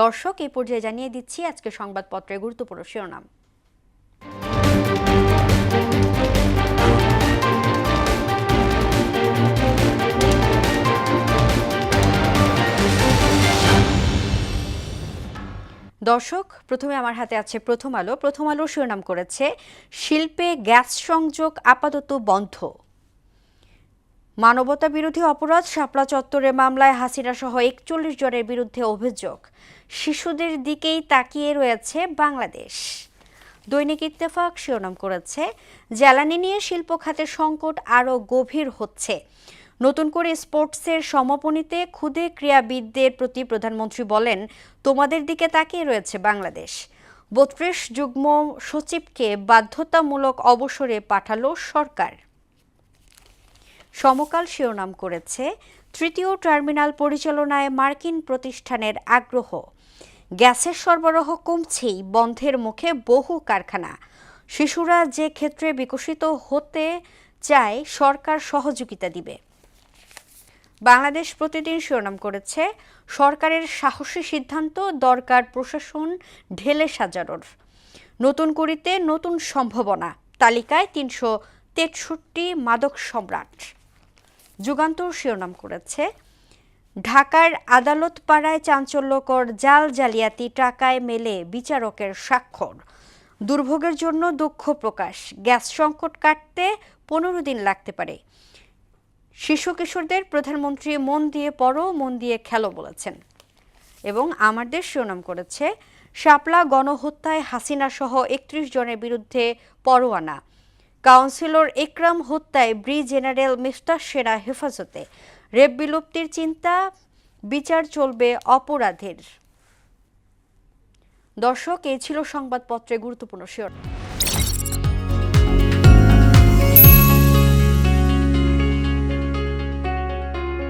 দর্শক, এই পর্যায়ে জানিয়ে দিচ্ছি আজকে সংবাদপত্রের গুরুত্বপূর্ণ শিরোনাম। দর্শক, প্রথমে আমার হাতে আছে প্রথম আলো। প্রথম আলো শিরোনাম করেছে, শিল্পে গ্যাস সংযোগ আপাতত বন্ধ। মানবতা বিরোধী অপরাধ শাপলা চত্বরের মামলায় হাসিনা সহ ৪১ জনের বিরুদ্ধে অভিযোগ। শিশুদের দিকেই তাকিয়ে রয়েছে বাংলাদেশ। দৈনিক ইত্তেফাক শিরোনাম করেছে, জ্বালানি নিয়ে শিল্প খাতের সংকট আরও গভীর হচ্ছে। নতুন করে স্পোর্টসের সমাপনীতে ক্ষুদে ক্রীড়াবিদদের প্রতি প্রধানমন্ত্রী বলেন, তোমাদের দিকে তাকিয়ে রয়েছে বাংলাদেশ। ৩২ যুগ্ম সচিবকে বাধ্যতামূলক অবসরে পাঠালো সরকার। সমকাল শিরোনাম করেছে, তৃতীয় টার্মিনাল পরিচালনায় মার্কিন প্রতিষ্ঠানের আগ্রহ। গ্যাসের সরবরাহ কমছেই বন্ধের মুখে বহু কারখানা। শিশুরা যে ক্ষেত্রে বিকশিত হতে চায় সরকার সহযোগিতা দিবে। বাংলাদেশ প্রতিদিন শিরোনাম করেছে, সরকারের সাহসী সিদ্ধান্ত, দরকার প্রশাসন ঢেলে সাজানোর। নতুন করিতে নতুন সম্ভাবনা, তালিকায় ৩৬৩ মাদক সম্রাট। যুগান্তর শিরোনাম করেছে, ঢাকার আদালত পাড়ায় চাঞ্চল্যকর জাল জালিয়াতি, টাকায় মেলে বিচারকের স্বাক্ষর। দুর্ভোগের জন্য দুঃখ প্রকাশ, গ্যাস সংকট কাটতে ১৫ দিন লাগতে পারে। শিশু কিশোরদের প্রধানমন্ত্রী মন দিয়ে পড়ো, মন দিয়ে খেলো বলেছেন। এবং আমার দেশ শিরোনাম করেছে, শাপলা গণহত্যায় হাসিনা সহ ৩১ জনের বিরুদ্ধে পরোয়ানা। কাউন্সিলর ইকরাম হত্যায় ব্রিগেডিয়ার মিফতাহ সেনা হেফাজতে। রেপ বিলুপ্তির চিন্তা, বিচার চলবে অপরাধের। দর্শক, এই ছিল সংবাদপত্রের গুরুত্বপূর্ণ শিরোনাম।